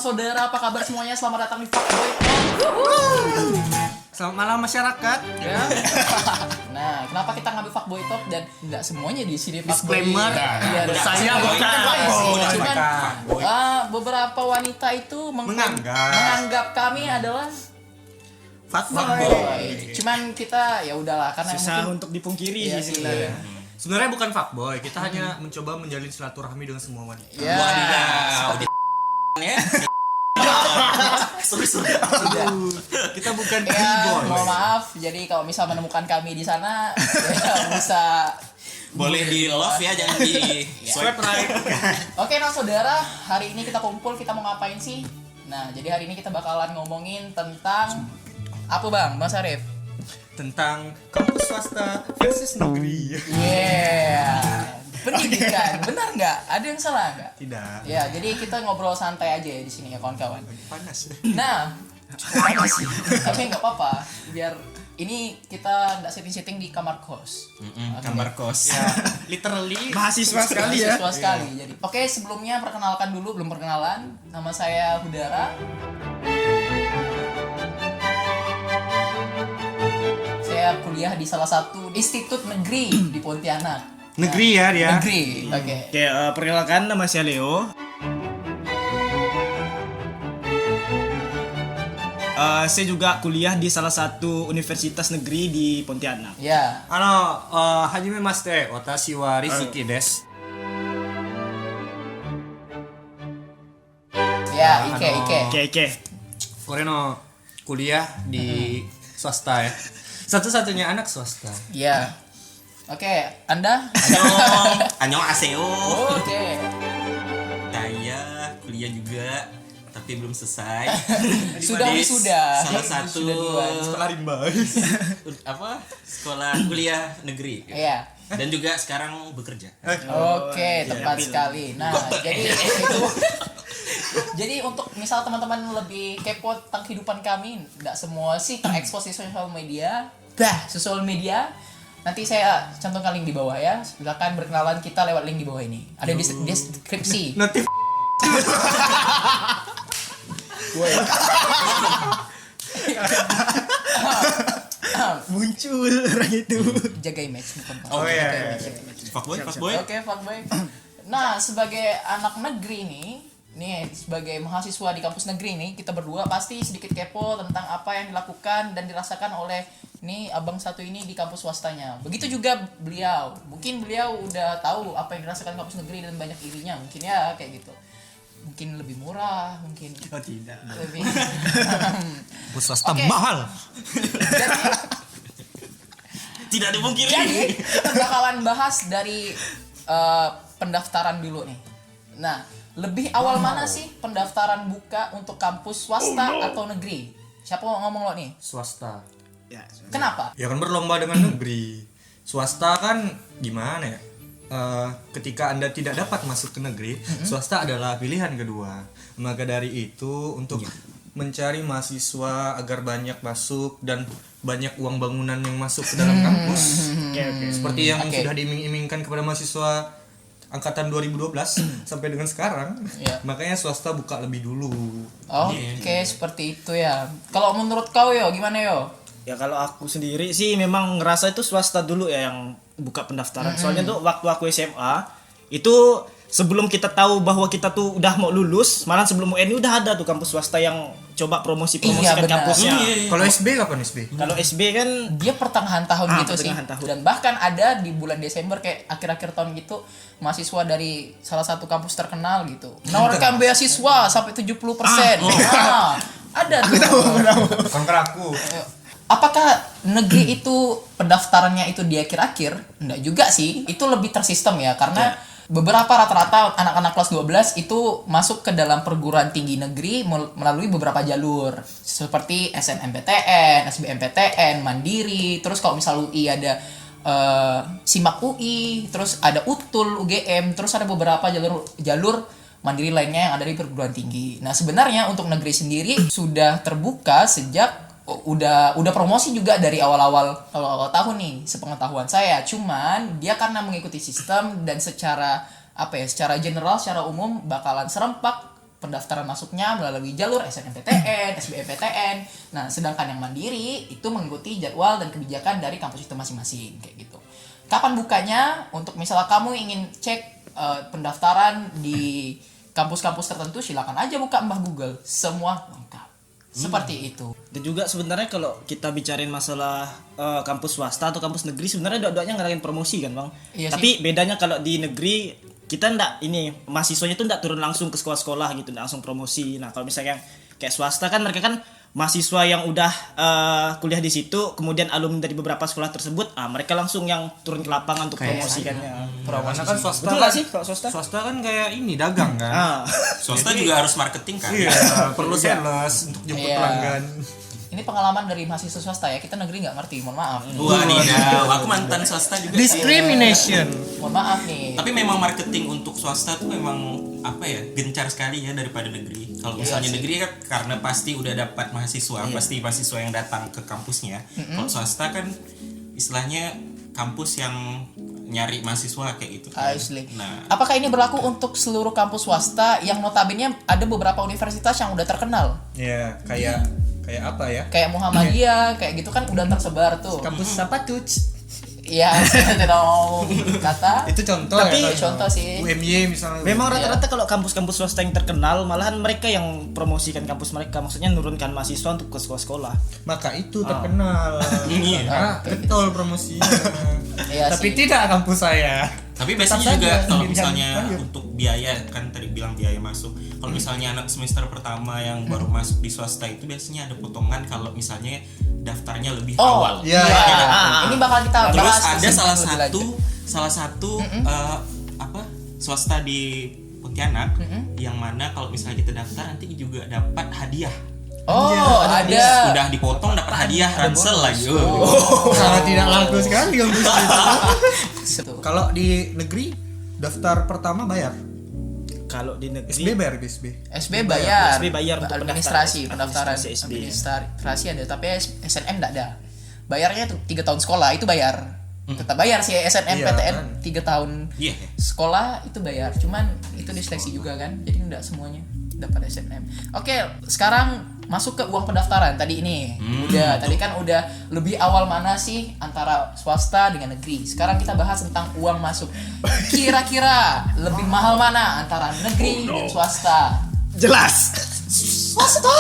saudara, apa kabar semuanya? Selamat datang di Fuckboy. Selamat malam masyarakat. Ya. Nah, kenapa kita ngambil Fuckboy Talk dan nggak semuanya di sini Fuckboy? Disclaimer. Iya, Saya bukan Fuckboy. Fuckboy. Cuman beberapa wanita itu menganggap kami adalah Fuckboy. Cuman kita ya udahlah karena susah mungkin untuk dipungkiri iya sih sih. sebenarnya. Sebenarnya bukan fuckboy, kita hanya mencoba menjalin silaturahmi dengan semua wanita. Ya. Wadidaw. Ya. Sudah. Kita bukan Ya, b-boy. mohon maaf. Jadi kalau misal menemukan kami di sana, ya bisa Boleh di love ya, jangan di Swipe right. Oke, nah saudara, hari ini kita kumpul, kita mau ngapain sih? Nah, jadi hari ini kita bakalan ngomongin tentang apa Bang Sarif? Tentang kampus swasta versus negeri. Yeah, pendidikan, benar nggak? Ada yang salah nggak? Tidak. Ya, jadi kita ngobrol santai aja ya di sini ya kawan-kawan. Panas. Nah, panas sih, tapi nggak apa-apa, biar ini kita nggak setting-setting di kamar kos. Oke. Kamar kos. Ya, literally Mahasiswa sekali ya. Mahasiswa sekali. Jadi, oke, sebelumnya perkenalkan dulu, belum perkenalan. Nama saya Hudara. Saya kuliah di salah satu institut negeri di Pontianak. negeri ya dia. Negeri. Oke. Oke, perkenalkan nama saya Leo. Saya juga kuliah di salah satu universitas negeri di Pontianak. Ya. Hajime Maste, watashi wa Riziki desu. Ya, Ike. Oke. Kore no kuliah di swasta ya. Satu-satunya anak swasta. Ya. Oke, Anda? Annyeonghaseyo. Oke. Saya kuliah juga tapi belum selesai. Sudah Di wisuda. Salah satu Sudah duluan. Sekolah rimba. sekolah kuliah negeri. Iya. Dan juga sekarang bekerja. Oke, tepat sekali. Nah, jadi itu. Jadi untuk misal teman-teman lebih kepo tentang kehidupan kami, nggak semua sih terekspos di sosial media. Sosial media. Nanti saya cantumkan link di bawah ya. Silakan berkenalan kita lewat link di bawah ini. Ada di deskripsi. Notif. Muncul orang itu. Jaga image bukan Pak. Oh, iya, Jaga iya, image, iya. jaga image. Fuckboy, fuckboy. Oke, fuckboy. Nah, sebagai anak negeri nih sebagai mahasiswa di kampus negeri nih, kita berdua pasti sedikit kepo tentang apa yang dilakukan dan dirasakan oleh nih abang satu ini di kampus swastanya. Begitu juga beliau. Mungkin beliau udah tahu apa yang dirasakan kampus negeri dan banyak irinya. Mungkin ya kayak gitu. Mungkin lebih murah, mungkin Oh tidak. lebih. Kampus swasta Oke. mahal. Tidak dipungkiri. Jadi kita bakalan bahas dari pendaftaran dulu nih. Nah, lebih awal mana sih pendaftaran buka untuk kampus swasta atau negeri? Siapa mau ngomong lo nih? Swasta. Ya. Kenapa? Ya kan berlomba dengan negeri. Swasta kan gimana ya? Ketika Anda tidak dapat masuk ke negeri, swasta adalah pilihan kedua. Maka dari itu untuk mencari mahasiswa agar banyak masuk dan banyak uang bangunan yang masuk ke dalam kampus. Oke. Seperti yang Oke. sudah diiming-imingkan kepada mahasiswa angkatan 2012 sampai dengan sekarang. Iya. Makanya swasta buka lebih dulu. Oke, seperti itu ya. Kalau menurut kau yo, gimana yo? Ya kalau aku sendiri sih memang ngerasa itu swasta dulu ya yang buka pendaftaran. Soalnya tuh waktu aku SMA itu sebelum kita tahu bahwa kita tuh udah mau lulus, malah sebelum UN udah ada tuh kampus swasta yang coba Iya, promosi-promosikan benar. kampusnya. Kalau SB kapan SB? Kalau SB kan Dia pertengahan tahun gitu sih. pertengahan tahun. Dan bahkan ada di bulan Desember kayak akhir-akhir tahun gitu, mahasiswa dari salah satu kampus terkenal gitu menawarkan beasiswa sampai 70%. Nah, ada tuh. Kontra aku. Apakah negeri itu pendaftarannya itu di akhir-akhir? Enggak juga sih. Itu lebih tersistem ya karena beberapa rata-rata anak-anak kelas 12 itu masuk ke dalam perguruan tinggi negeri melalui beberapa jalur seperti SNMPTN, SBMPTN, Mandiri, terus kalau misal UI ada SIMAK UI, terus ada UTUL, UGM, terus ada beberapa jalur mandiri lainnya yang ada di perguruan tinggi. Nah, sebenarnya untuk negeri sendiri sudah terbuka sejak udah promosi juga dari awal tahun nih, sepengetahuan saya. Cuman dia karena mengikuti sistem dan secara general, secara umum bakalan serempak pendaftaran masuknya melalui jalur SNMPTN, SBMPTN. Nah, sedangkan yang mandiri itu mengikuti jadwal dan kebijakan dari kampus itu masing-masing kayak gitu. Kapan bukanya? Untuk misalnya kamu ingin cek pendaftaran di kampus-kampus tertentu, silakan aja buka Mbah Google, semua lengkap. Seperti itu. Dan juga sebenarnya kalau kita bicarain masalah kampus swasta atau kampus negeri, sebenarnya dua-duanya ngadain promosi kan bang. Iya Tapi bedanya kalau di negeri kita ndak ini mahasiswanya tuh ndak turun langsung ke sekolah-sekolah gitu, ndak langsung promosi. Nah kalau misalnya kayak swasta kan mereka kan mahasiswa yang udah kuliah di situ, kemudian alumni dari beberapa sekolah tersebut, mereka langsung yang turun ke lapangan untuk promosikannya. Karena kan swasta Betul kan, nggak sih kalau swasta? swasta kan kayak ini dagang kan. Swasta juga harus marketing kan. Iya, perlu sales untuk jemput Iya. pelanggan. Ini pengalaman dari mahasiswa swasta ya, kita negeri nggak ngerti, mohon maaf. Wadidaw, aku mantan swasta juga. Discrimination. Mohon maaf nih. Tapi memang marketing untuk swasta tuh memang apa ya, gencar sekali ya daripada negeri. Kalau misalnya negeri kan karena pasti udah dapat mahasiswa, pasti mahasiswa yang datang ke kampusnya. Kalau swasta kan istilahnya kampus yang nyari mahasiswa kayak gitu. Asli. Nah, Apakah ini berlaku untuk seluruh kampus swasta yang notabene ada beberapa universitas yang udah terkenal? Ya, kayak apa ya? Kayak Muhammadiyah, kayak gitu kan udah tersebar tuh. Kampus apa tuh? Iya, saya tidak mau kata. Itu contoh Tapi ya. contoh sih. UMY misalnya. Memang rata-rata kalau kampus-kampus swasta yang terkenal, malahan mereka yang promosikan kampus mereka, maksudnya nurunkan mahasiswa untuk ke sekolah-sekolah. Maka itu terkenal. Iya. Nah, betul promosinya. Iya Tapi sih. tidak kampus saya. tapi biasanya Tetap juga saja kalau sendirian. misalnya Lanjut. untuk biaya kan tadi bilang biaya masuk. Kalau misalnya anak semester pertama yang baru masuk di swasta itu biasanya ada potongan kalau misalnya daftarnya lebih Oh, awal. iya. Ini bakal kita Terus bahas ada lebih lanjut. salah satu apa swasta di Pontianak yang mana kalau misalnya kita daftar nanti juga dapat hadiah. Oh, ada. Udah dipotong dapat hadiah ransel lagi. Sangat tidak laku sekali kampus itu. Betul. Kalau di negeri daftar pertama bayar. Kalau di negeri SB bayar SB. SB bayar. SB bayar untuk administrasi, pendaftaran administrasi SB. administrasi ada, tapi SNM enggak ada. Bayarnya tuh 3 tahun sekolah itu bayar. Tetap bayar sih SNM Iya, PTN kan. 3 tahun Iya. sekolah itu bayar. Cuman itu diseleksi juga kan. Jadi enggak semuanya dapat SNM. Oke, sekarang masuk ke uang pendaftaran tadi ini. Tadi kan udah lebih awal mana sih antara swasta dengan negeri. Sekarang kita bahas tentang uang masuk. Kira-kira lebih mahal mana antara negeri dan swasta? jelas. Swasta.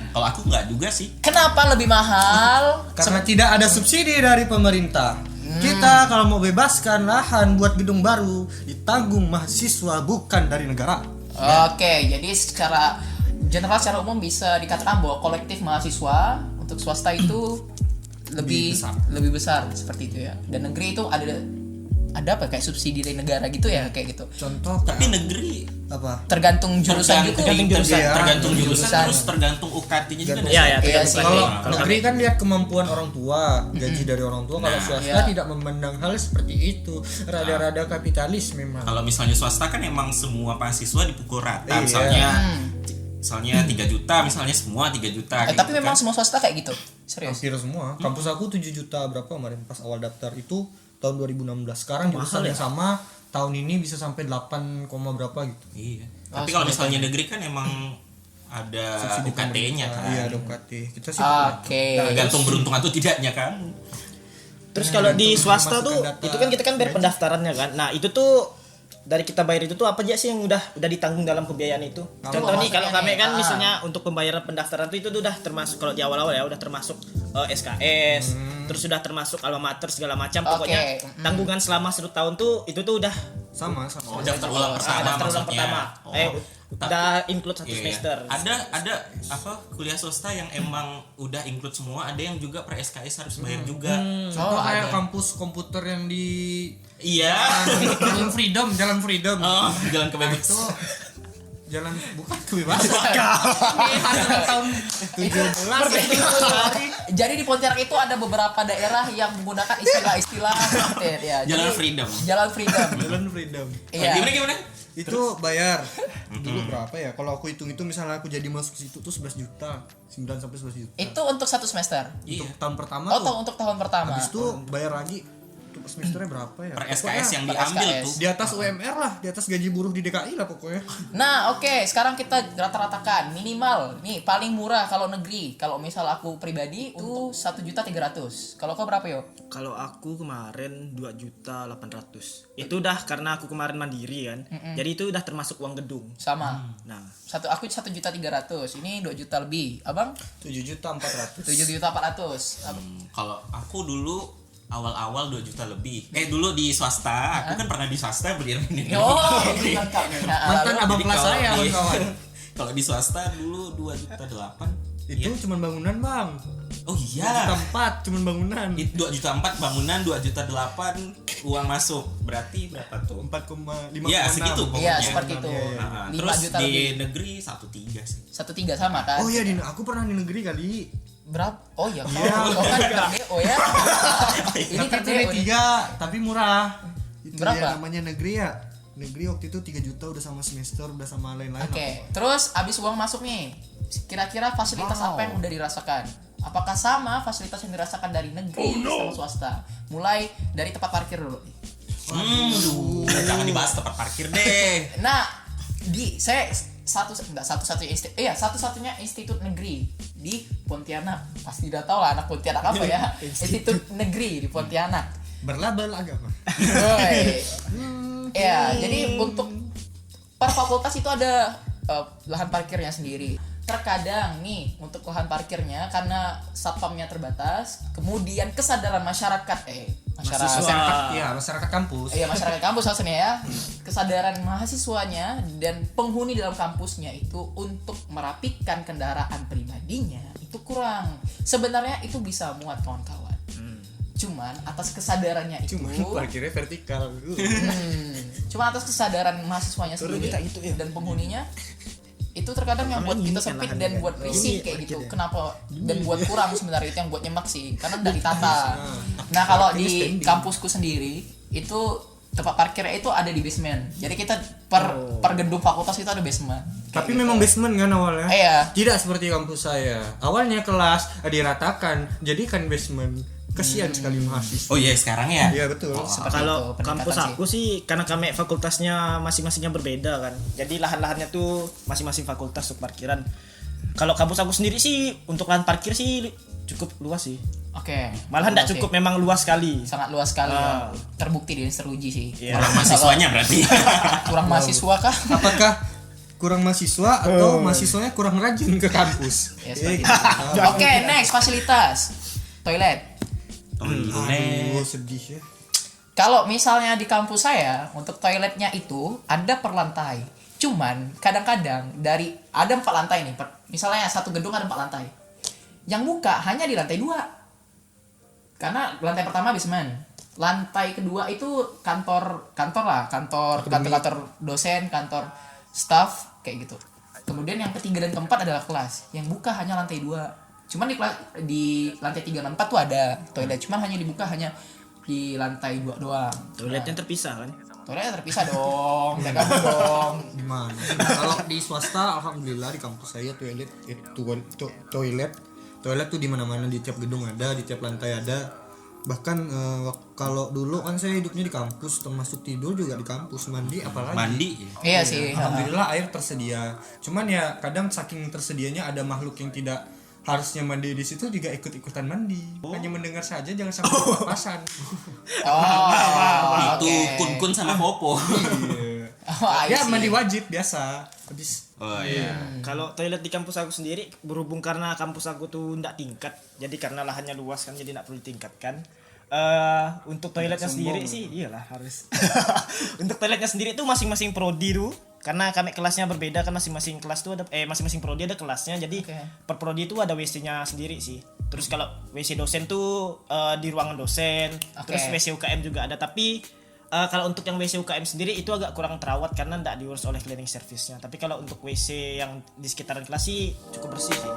Kalau aku nggak juga sih. Kenapa lebih mahal? Karena tidak ada subsidi dari pemerintah. Kita kalau mau bebaskan lahan buat gedung baru ditanggung mahasiswa bukan dari negara. Oke, jadi secara general secara umum bisa dikatakan bahwa kolektif mahasiswa untuk swasta itu lebih besar seperti itu ya. Dan negeri itu ada apa kayak subsidi dari negara gitu ya kayak gitu. Contoh Tapi negeri apa? Tergantung jurusan juga. tergantung jurusan, Jurusan. terus tergantung UKT-nya juga. Iya, ya, Iya tergantung sih. Kalau UKT. negeri kan lihat kemampuan orang tua, gaji dari orang tua. Kalau swasta iya. tidak memandang hal seperti itu. Rada-rada kapitalis memang. Kalau misalnya swasta kan emang semua mahasiswa dipukul rata. Iya. Misalnya 3 juta, misalnya semua 3 juta. kayak Tapi gitu memang kan. semua swasta kayak gitu. Serius. Hampir semua. Kampus aku 7 juta berapa kemarin pas awal daftar itu tahun 2016. Sekarang jurusan yang sama tahun ini bisa sampai 8, berapa gitu. Iya. Tapi kalau misalnya negeri kan emang ada Subsidi UKT-nya pemerintah. kan. Iya, ada UKT. Kita sih Oke. Tergantung beruntung atau tidaknya kan. Terus kalau di untuk swasta tuh memasukkan data itu kan kita kan bayar pendaftarannya kan. Nah, itu tuh dari kita bayar itu tuh apa aja sih yang udah ditanggung dalam pembiayaan itu? Contoh nih kalau kami kan misalnya untuk pembayaran pendaftaran itu udah termasuk kalau di awal-awal ya udah termasuk SKS, terus sudah termasuk alma mater segala macam pokoknya tanggungan selama 1 tahun tuh itu tuh udah sama. Oh, daftar ulang pertama daftar ulang maksudnya. pertama. Oh. Udah include 1 Iya. semester. Ada apa kuliah swasta yang emang udah include semua, ada yang juga per SKS harus bayar juga. Contoh kayak ada. kampus komputer yang di Iya. Jalan Freedom. Oh, jalan kebebasan. Jalan bukan kebebasan. Tahun 17. Jadi di Pontianak itu ada beberapa daerah yang menggunakan istilah-istilah ya. Jalan Jadi, Freedom. Jalan Freedom. Jalan Freedom. Iya. Gimana? Itu bayar. Dulu berapa ya? Kalau aku hitung itu misalnya aku jadi masuk situ tuh 11 juta. 9 sampai 11 juta. Itu untuk 1 semester. Iya. Untuk tahun pertama Oh, tuh. untuk tahun pertama. Habis itu bayar lagi itu per semesternya berapa ya? Per Pokoknya SKS yang per diambil SKS. tuh. di atas UMR lah, di atas gaji buruh di DKI lah pokoknya. Nah, oke, sekarang kita rata-ratakan minimal nih paling murah kalau negeri. Kalau misal aku pribadi itu 1.300.000. Kalau kau berapa yo? Kalau aku kemarin 2.800.000. Itu udah karena aku kemarin mandiri kan. Jadi itu udah termasuk uang gedung. Sama. Nah, Aku 1.300.000. Ini 2 juta lebih. Abang 7.400.000. 7.400.000. Kalau aku dulu awal-awal 2 juta lebih. Dulu di swasta, aku kan pernah di swasta beli ini. Oh, ini lengkap nih. Nah, Mantan lalu- abang Jadi kelas kalau saya di- kawan. Kalau di swasta dulu 2.800.000. Itu cuman bangunan bang. Oh iya. 2.4 cuman bangunan. 2.400.000 bangunan, 2.800.000 uang masuk. Berarti berapa tuh? 4,5. Iya, segitu pokoknya. Iya, seperti itu. Nah, 5 terus juta di lebih. negeri 1.3 sih. 1.3 sama kan? Oh iya, aku pernah di negeri kali. Berapa? Oh iya, Iya. kau kan TDO ya. Ini Tapi itu TDO nih. 3, tapi murah. Itu Berapa? ya namanya negeri ya. Negeri waktu itu 3 juta udah sama semester, udah sama lain-lain. Oke, terus abis uang masuk nih, kira-kira fasilitas apa yang udah dirasakan? Apakah sama fasilitas yang dirasakan dari negeri sama swasta? Mulai dari tempat parkir dulu. Jangan dibahas tempat parkir deh. Nah, saya satu-satunya institut negeri di Pontianak. Pasti udah tahu lah anak Pontianak apa ya. Institut negeri di Pontianak. Berlabel agama. Woi. Ya, jadi untuk per fakultas itu ada lahan parkirnya sendiri. Terkadang nih untuk lahan parkirnya karena satpamnya terbatas, kemudian kesadaran masyarakat Masyarakat kampus. Iya, masyarakat kampus maksudnya ya. Kesadaran mahasiswanya dan penghuni dalam kampusnya itu untuk merapikan kendaraan pribadinya itu kurang. Sebenarnya itu bisa muat kawan-kawan. Cuman atas kesadarannya itu Parkirnya vertikal. cuma atas kesadaran mahasiswanya Turun sendiri kita gitu ya. dan penghuninya itu terkadang yang buat Ini kita kan sempit lahannya dan kan. buat risih Ini kayak gitu. parkirnya. Kenapa? Dan buat kurang sebenarnya itu yang buat nyemak sih karena udah ditata. Nah, kalau di kampusku sendiri itu tempat parkirnya itu ada di basement. Jadi kita per gedung fakultas itu ada basement. Tapi Kayak memang gitu. basement kan awalnya. Iya. Tidak seperti kampus saya. Awalnya kelas diratakan, jadikan basement. Kasihan sekali mahasiswa. Oh iya, sekarang ya. Iya betul. Seperti Kalau itu, kampus peningkatan aku sih karena kami fakultasnya masing-masingnya berbeda kan. Jadi lahan-lahannya tuh masing-masing fakultas untuk parkiran. Kalau kampus aku sendiri sih untuk lahan parkir sih cukup luas sih. Oke. Malahan Luas tidak sih. cukup, memang luas sekali. Sangat luas sekali. Ah. Terbukti di Seruji sih. Iya. Orang mahasiswanya berarti. Kurang mahasiswa kah? Apakah kurang mahasiswa atau mahasiswanya kurang rajin ke kampus? Ya, seperti itu. Oke, next fasilitas. Toilet. Aduh, sedih ya. Kalau misalnya di kampus saya untuk toiletnya itu ada per lantai. Cuman kadang-kadang ada 4 lantai nih. Misalnya satu gedung ada 4 lantai. Yang buka hanya di lantai 2. Karena lantai pertama basement. Lantai kedua itu kantor dosen, kantor staff kayak gitu. Kemudian yang ketiga dan keempat adalah kelas. Yang buka hanya lantai 2. Cuman di lantai 3 dan 4 tuh ada toilet, cuman hanya dibuka hanya di lantai 2 doang. Toiletnya terpisah kan. Toiletnya terpisah dong, jangan dong. Gimana? Kalau di swasta alhamdulillah di kampus saya toilet tuh di mana-mana, di tiap gedung ada, di tiap lantai ada. Bahkan kalau dulu kan saya hidupnya di kampus, termasuk tidur juga di kampus, mandi apalagi. Mandi. Iya sih. Alhamdulillah air tersedia. Cuman ya kadang saking tersedianya ada makhluk yang tidak harusnya mandi di situ juga ikut-ikutan mandi. Hanya mendengar saja, jangan sampai papasan. Oh, Itu oke. kun-kun sama popo. Iya. Oh, I Ya see. mandi wajib biasa. Habis Oh iya. Kalau toilet di kampus aku sendiri berhubung karena kampus aku tuh ndak tingkat, jadi karena lahannya luas kan jadi ndak perlu ditingkatkan. Untuk toiletnya sendiri sih iyalah harus. Untuk toiletnya sendiri tuh masing-masing prodi tuh karena kami kelasnya berbeda kan, masing-masing kelas tuh ada masing-masing prodi ada kelasnya, jadi Oke. per prodi itu ada WC-nya sendiri sih. Terus kalau WC dosen tuh di ruangan dosen, terus WC UKM juga ada, tapi kalau untuk yang WC UKM sendiri itu agak kurang terawat karena tidak diurus oleh cleaning service-nya. Tapi kalau untuk WC yang di sekitaran kelas sih cukup bersih sih.